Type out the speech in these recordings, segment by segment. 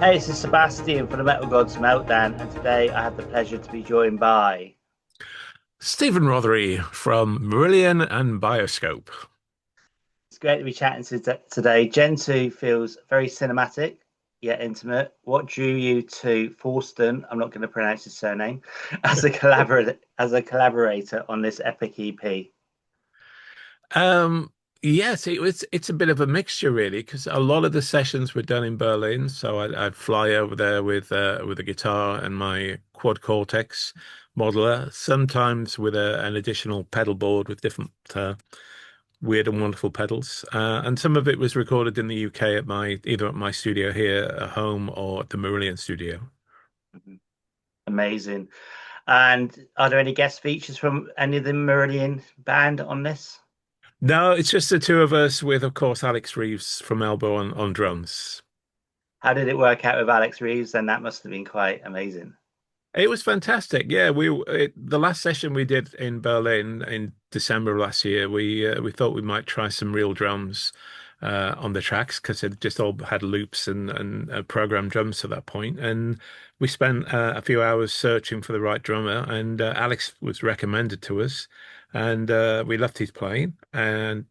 Hey, this is Sebastian from the Metal Gods Meltdown, and today I have the pleasure to be joined by. Stephen Rothery from Marillion and Bioscope. It's great to be chatting today. Gentō feels very cinematic yet intimate. What drew you to Thorsten? I'm not going to pronounce his surname as a collaborator on this epic EP. Um, yes, it's a bit of a mixture really, because a lot of the sessions were done in Berlin. So I'd fly over there with a guitar and my quad cortex modeler, sometimes with an additional pedal board with different weird and wonderful pedals. And some of it was recorded in the UK at my either at my studio here at home or at the Marillion studio. Mhm. Amazing. And are there any guest features from any of the Marillion band on this? No, it's just the two of us with, of course, Alex Reeves from Elbow on drums. How did it work out with Alex Reeves? And that must have been quite amazing. It was fantastic. Yeah, the last session we did in Berlin in December of last year, we thought we might try some real drums on the tracks because it just all had loops and programmed drums to that point. And we spent a few hours searching for the right drummer, and Alex was recommended to us, and we loved his playing. And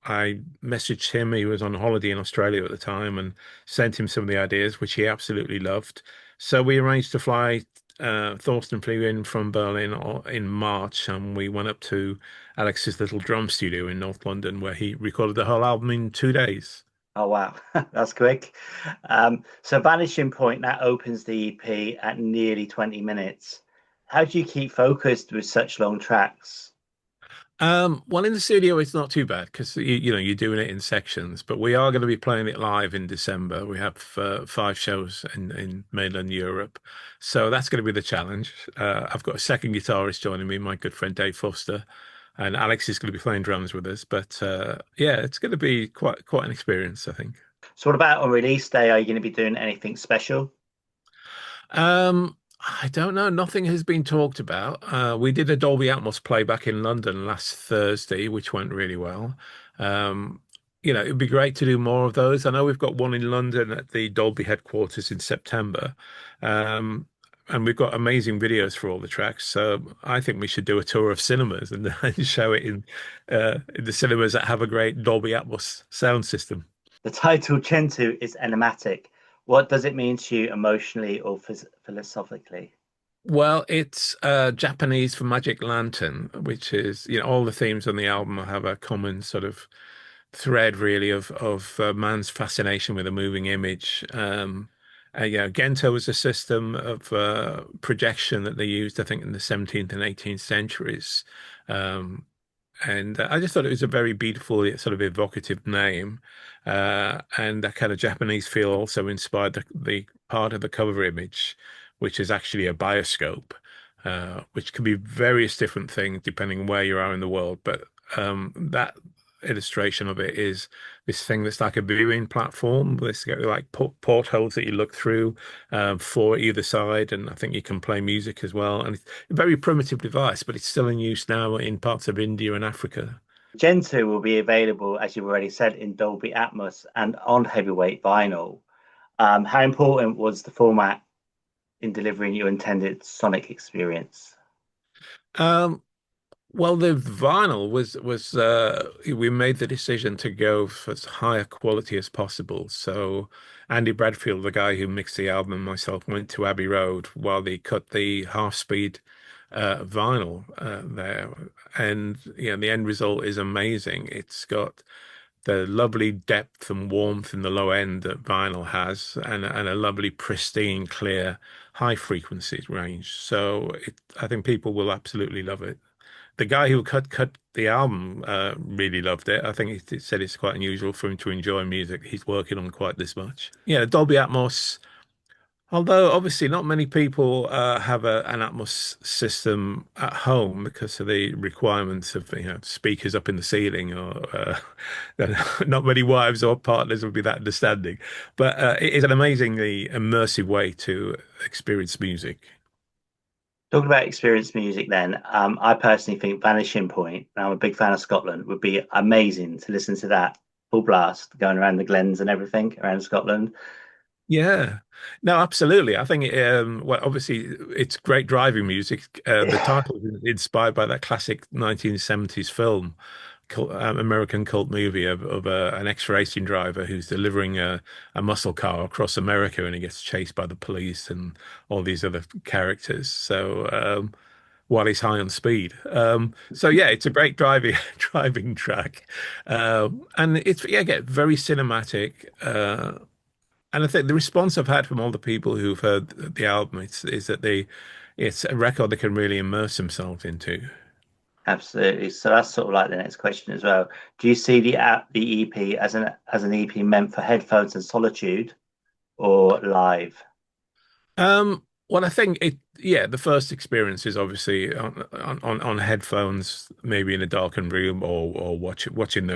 I messaged him. He was on holiday in Australia at the time and sent him some of the ideas, which he absolutely loved. So we arranged to fly. Thorsten flew in from Berlin in March, and we went up to Alex's little drum studio in North London, where he recorded the whole album in 2 days. Oh wow, that's quick. So Vanishing Point that opens the EP at nearly 20 minutes. How do you keep focused with such long tracks? Well, in the studio, it's not too bad because you're doing it in sections. But we are going to be playing it live in December. We have 5 shows in mainland Europe, so that's going to be the challenge. I've got a second guitarist joining me, my good friend Dave Foster, and Alex is going to be playing drums with us. But yeah, it's going to be quite an experience, I think. So what about on release day? Are you going to be doing anything special? I don't know. Nothing has been talked about. We did a Dolby Atmos playback in London last Thursday, which went really well. Um, it'd be great to do more of those. I know we've got one in London at the Dolby headquarters in September. Um, and we've got amazing videos for all the tracks. So I think we should do a tour of cinemas and, and show it in the cinemas that have a great Dolby Atmos sound system. The title Gentō is enigmatic. What does it mean to you emotionally or philosophically? Well, it's Japanese for Magic Lantern, which is, all the themes on the album have a common sort of thread, really, of man's fascination with a moving image. Gentō was a system of projection that they used, I think, in the 17th and 18th centuries. Um, and I just thought it was a very beautiful, sort of evocative name. And that kind of Japanese feel also inspired the part of the cover image, which is actually a bioscope, which can be various different things depending on where you are in the world. But that illustration of it is this thing that's like a viewing platform. This got like portholes that you look through for either side, and I think you can play music as well. And it's a very primitive device, but it's still in use now in parts of India and Africa. Gentō will be available, as you've already said, in Dolby Atmos and on heavyweight vinyl. How important was the format in delivering your intended sonic experience? Um, well, the vinyl was we made the decision to go for as high a quality as possible. So Andy Bradfield, the guy who mixed the album, and myself went to Abbey Road while they cut the half speed vinyl there, and the end result is amazing. It's got the lovely depth and warmth in the low end that vinyl has, and a lovely pristine, clear, high frequencies range. So I think people will absolutely love it. The guy who cut the album really loved it. I think he said it's quite unusual for him to enjoy music he's working on quite this much. Yeah, Dolby Atmos. Although obviously not many people have an Atmos system at home because of the requirements of speakers up in the ceiling, or not many wives or partners would be that understanding. But it is an amazingly immersive way to experience music. Talking about experienced music, then, I personally think Vanishing Point, and I'm a big fan of Scotland, would be amazing to listen to that full blast going around the glens and everything around Scotland. Yeah, no, absolutely. I think, well, obviously, it's great driving music. The title is inspired by that classic 1970s film, American cult movie of an ex-racing driver who's delivering a muscle car across America, and he gets chased by the police and all these other characters. So, while he's high on speed. So yeah, it's a great driving driving track, and it's, yeah, again, very cinematic. And I think the response I've had from all the people who've heard the album is that it's a record they can really immerse themselves into. Absolutely. So that's sort of like the next question as well. Do you see the EP as an EP meant for headphones and solitude or live? Well, I think yeah, the first experience is obviously on headphones, maybe in a darkened room, or watching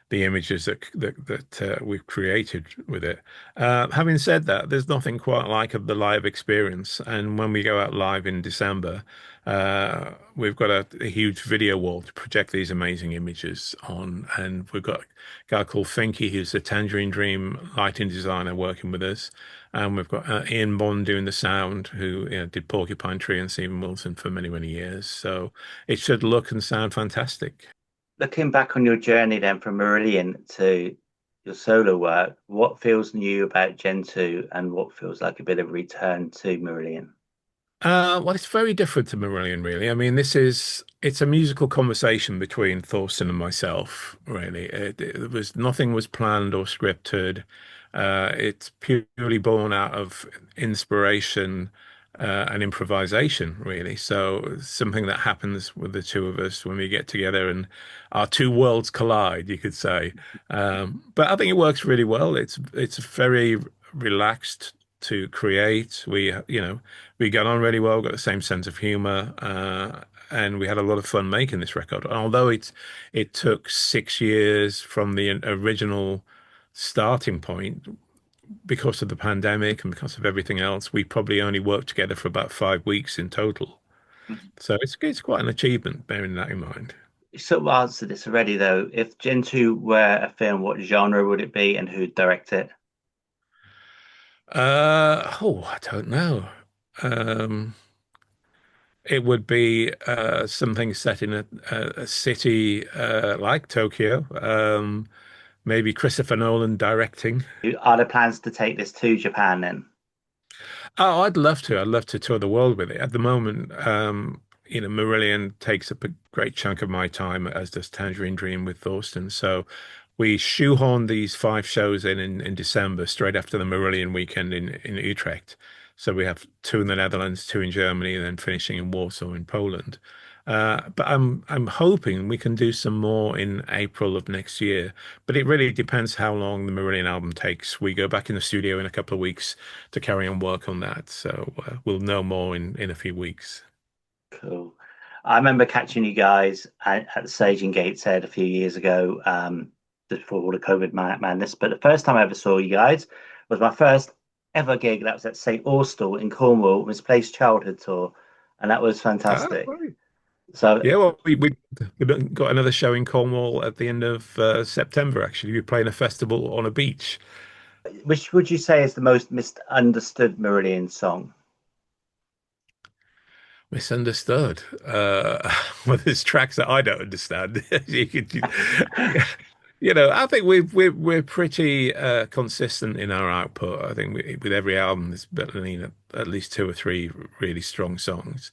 the images that we've created with it. Having said that, there's nothing quite like the live experience. And when we go out live in December, we've got a huge video wall to project these amazing images on, and we've got a guy called Finky, who's a Tangerine Dream lighting designer, working with us. And we've got Ian Bond doing the sound, who, did Porcupine Tree and Stephen Wilson for many, many years. So it should look and sound fantastic. Looking back on your journey then from Marillion to your solo work, what feels new about Gentō and what feels like a bit of return to Marillion? Well, it's very different to Marillion, really. I mean, it's a musical conversation between Thorsten and myself, really. Nothing was planned or scripted. It's purely born out of inspiration and improvisation, really. So something that happens with the two of us when we get together and our two worlds collide, you could say. But I think it works really well. It's very relaxed to create. We got on really well, got the same sense of humor, and we had a lot of fun making this record. Although it took 6 years from the original starting point because of the pandemic and because of everything else, we probably only worked together for about 5 weeks in total. So it's quite an achievement, bearing that in mind. You sort of answered this already though. If Gentō were a film, what genre would it be and who'd direct it? I don't know. Um, It would be something set in a city like Tokyo. Maybe Christopher Nolan directing. Are there plans to take this to Japan then? Oh, I'd love to. I'd love to tour the world with it. At the moment, Marillion takes up a great chunk of my time, as does Tangerine Dream with Thorsten. So we shoehorned these 5 shows in December, straight after the Marillion weekend in Utrecht. So we have two in the Netherlands, two in Germany, and then finishing in Warsaw in Poland. But I'm hoping we can do some more in April of next year. But it really depends how long the Marillion album takes. We go back in the studio in a couple of weeks to carry on work on that. So we'll know more in a few weeks. Cool. I remember catching you guys at the Sage in Gateshead a few years ago, just before all the COVID madness. But the first time I ever saw you guys was my first ever gig. That was at St. Austell in Cornwall, Misplaced Childhood Tour, and that was Ah, fantastic. right. So, Yeah, well, we got another show in Cornwall at the end of September, actually. We're playing a festival on a beach. which would you say is the most misunderstood Marillion song? Misunderstood. Well, there's tracks that I don't understand. I think we're pretty consistent in our output. I think with every album, there's been at least two or three really strong songs.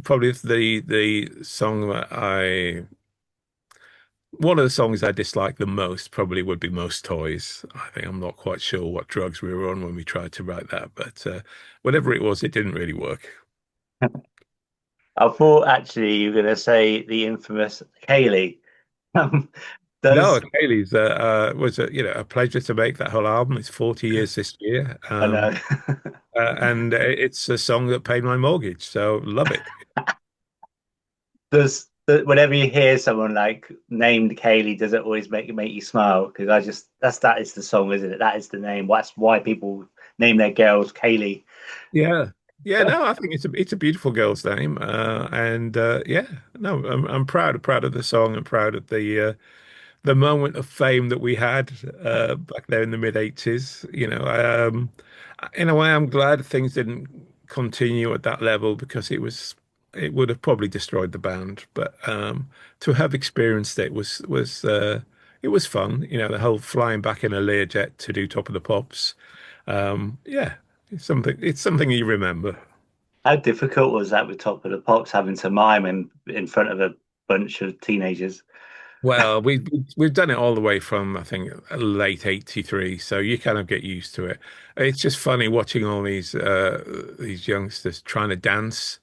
Probably the song that I one of the songs I dislike the most probably would be Most Toys. I think I'm not quite sure what drugs we were on when we tried to write that, but whatever it was, it didn't really work. I thought actually you were going to say the infamous Kaylee. Um, No, does Kaylee's was a pleasure to make that whole album. It's 40 years this year, I know. and it's a song that paid my mortgage, so love it. Whenever you hear someone like named Kaylee, does it always make you smile? Because that is the song, isn't it? That is the name. That's why people name their girls Kaylee. Yeah, yeah. No, I think it's a beautiful girl's name, and yeah, no, I'm proud of the song and proud of the the moment of fame that we had back there in the mid 80s. In a way, I'm glad things didn't continue at that level because it would have probably destroyed the band. But to have experienced it was it was fun. The whole flying back in a Learjet to do Top of the Pops. Yeah, it's something you remember. How difficult was that with Top of the Pops having to mime in front of a bunch of teenagers? Well, we've done it all the way from I think late '83, so you kind of get used to it. It's just funny watching all these youngsters trying to dance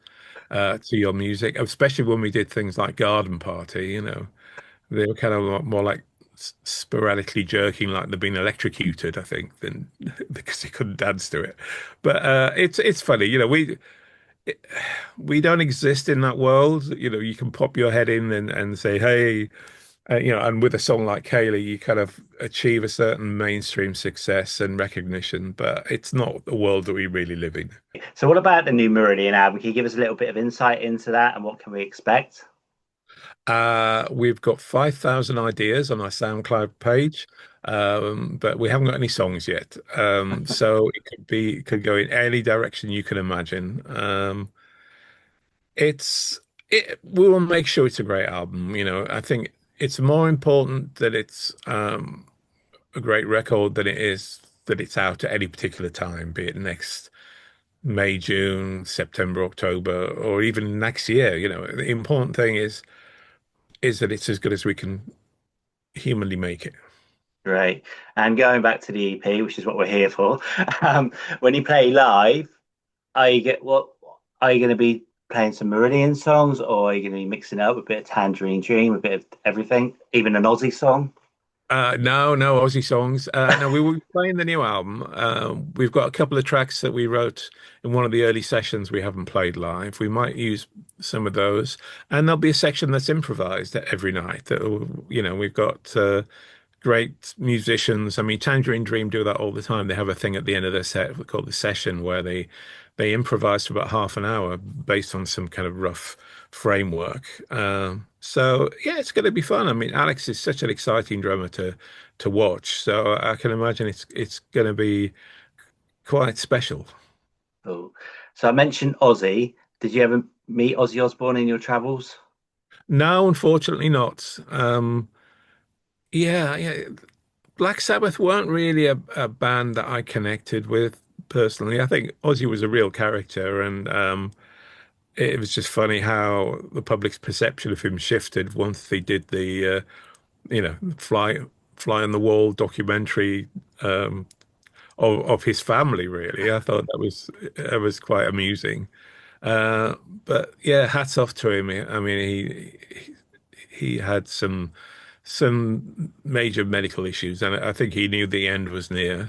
to your music, especially when we did things like Garden Party. They were kind of more like sporadically jerking, like they've been electrocuted, I think, than because they couldn't dance to it. But it's funny, we don't exist in that world. You can pop your head in and say, hey. And with a song like Kaylee, you kind of achieve a certain mainstream success and recognition, but it's not the world that we really live in. So, what about the new Marillion album? Can you give us a little bit of insight into that and what can we expect? We've got 5,000 ideas on our SoundCloud page, but we haven't got any songs yet. So it could go in any direction you can imagine. We will make sure it's a great album. I think it's more important that it's a great record than it is that it's out at any particular time, be it next May, June, September, October, or even next year. The important thing is that it's as good as we can humanly make it. Great. And going back to the EP, which is what we're here for, when you play live, what are you going to be playing some Marillion songs, or are you going to be mixing it up with a bit of Tangerine Dream, a bit of everything, even an Aussie song? No, no Aussie songs. No, we will be playing the new album. We've got a couple of tracks that we wrote in one of the early sessions we haven't played live. We might use some of those, and there'll be a section that's improvised every night. We've got great musicians. I mean, Tangerine Dream do that all the time. They have a thing at the end of their set called the session where they improvise for about half an hour based on some kind of rough framework. So yeah, it's going to be fun. I mean, Alex is such an exciting drummer to watch, so I can imagine it's going to be quite special. Cool. So I mentioned Ozzy. Did you ever meet Ozzy Osbourne in your travels? No, unfortunately not. Yeah, yeah. Black Sabbath weren't really a band that I connected with personally. I think Ozzy was a real character, and it was just funny how the public's perception of him shifted once they did the fly on the wall documentary of his family. Really, I thought that was quite amusing. But yeah, hats off to him. I mean, he had some major medical issues, and I think he knew the end was near.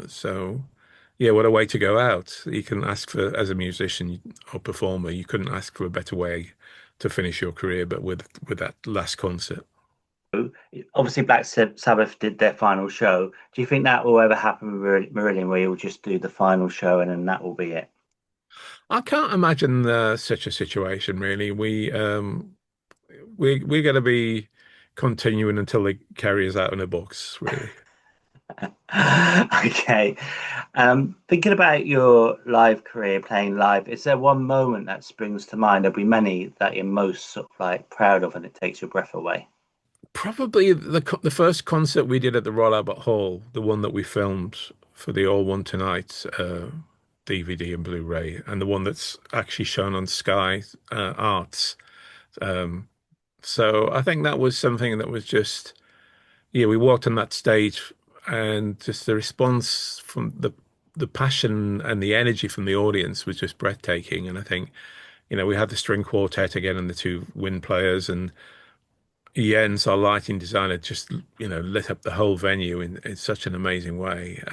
So, yeah, what a way to go out. You can ask for, as a musician or performer, you couldn't ask for a better way to finish your career, but with that last concert. Obviously, Sabbath did their final show. Do you think that will ever happen with Marillion, where you'll just do the final show and then that will be it? I can't imagine such a situation, really. We're going to be continuing until they carry us out in a box, really. Okay. Thinking about your live career playing live, is there one moment that springs to mind? There'll be many that you're most sort of like proud of and it takes your breath away. Probably the first concert we did at the Royal Albert Hall, the one that we filmed for the All One Tonight DVD and Blu-ray, and the one that's actually shown on Sky Arts. Um, so I think that was something that was just, yeah, we walked on that stage and just the response from the passion and the energy from the audience was just breathtaking. And I think, we had the string quartet again and the two wind players, and Jens, our lighting designer, just lit up the whole venue in such an amazing way.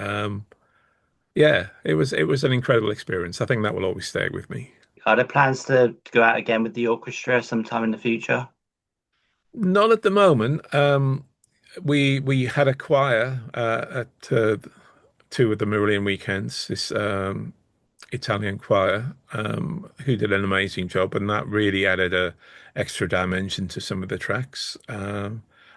Yeah, it was an incredible experience. I think that will always stay with me. Are there plans to go out again with the orchestra sometime in the future? Not at the moment. We had a choir at two of the Marillion weekends. This Italian choir who did an amazing job, and that really added a extra dimension to some of the tracks.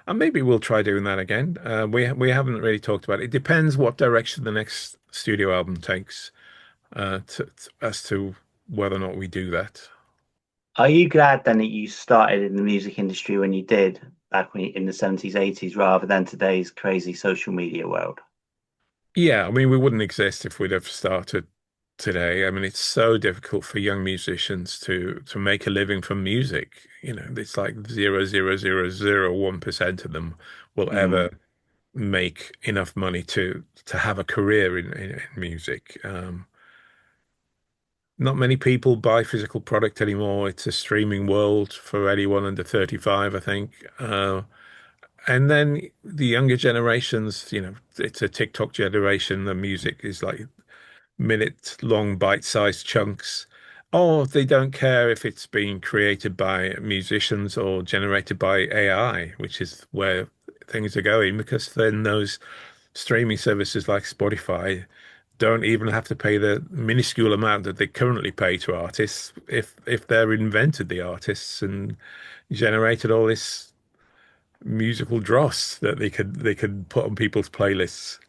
And maybe we'll try doing that again. We haven't really talked about it. It depends what direction the next studio album takes, as to whether or not we do that. Are you glad then that you started in the music industry when you did, back when in the 70s, 80s, rather than today's crazy social media world? Yeah, I mean, we wouldn't exist if we'd have started today. I mean, it's so difficult for young musicians to make a living from music. You know, it's like 0.0001% of them will Mm, ever make enough money to have a career in music. Not many people buy physical product anymore. It's a streaming world for anyone under 35, I think. And then the younger generations, it's a TikTok generation. The music is like minute-long bite-sized chunks. Or they don't care if it's being created by musicians or generated by AI, which is where things are going, because then those streaming services like Spotify don't even have to pay the minuscule amount that they currently pay to artists if they're invented the artists and generated all this musical dross that they could put on people's playlists.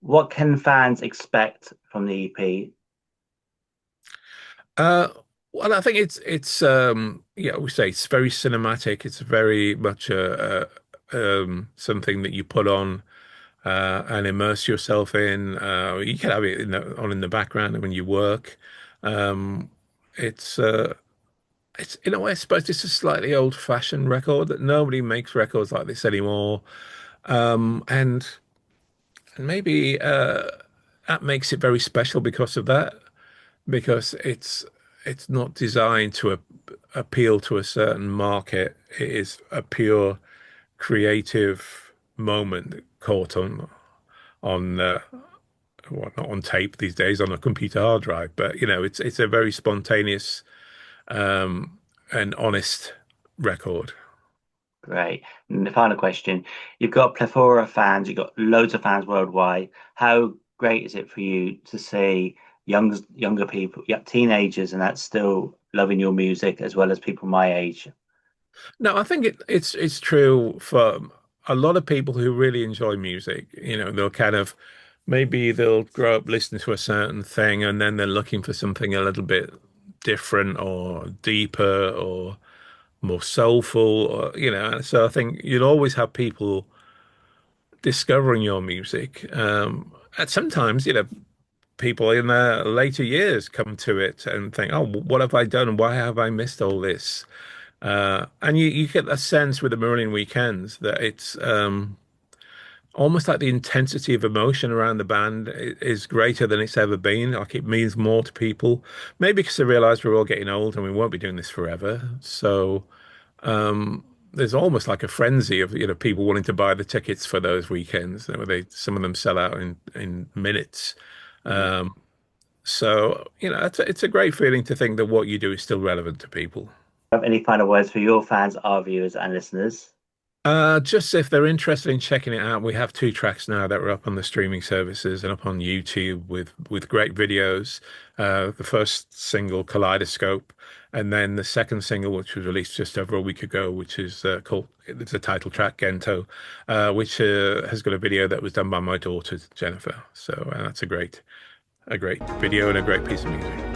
what can fans expect from the EP? Uh, well, I think it's yeah, we say it's very cinematic. It's very much something that you put on and immerse yourself in. You can have it on in the background when you work. Um, it's it's in a way, I suppose it's a slightly old-fashioned record that nobody makes records like this anymore. And maybe that makes it very special because of that, because it's not designed to appeal to a certain market. It is a pure creative moment caught on well, not on tape these days, on a computer hard drive, but it's a very spontaneous um, and honest record. Great. And the final question, you've got a plethora of fans, you've got loads of fans worldwide. How great is it for you to see younger people, yeah, teenagers, and that's still loving your music as well as people my age? No, I think it's true for a lot of people who really enjoy music. They'll kind of maybe they'll grow up listening to a certain thing and then they're looking for something a little bit different or deeper or more soulful or. So I think you'll always have people discovering your music. And sometimes, people in their later years come to it and think, oh, what have I done and why have I missed all this? And you get that sense with the Marillion weekends that it's almost like the intensity of emotion around the band is greater than it's ever been. Like it means more to people. Maybe because they realize we're all getting old and we won't be doing this forever. So there's almost like a frenzy of people wanting to buy the tickets for those weekends. Some of them sell out in minutes. Mm. So it's a great feeling to think that what you do is still relevant to people. Have any final words for your fans, our viewers, and listeners? Just if they're interested in checking it out, we have two tracks now that are up on the streaming services and up on YouTube with great videos. The first single, Kaleidoscope, and then the second single, which was released just over a week ago, which is called it's a title track, Gentō, which has got a video that was done by my daughter Jennifer. So that's a great video and a great piece of music.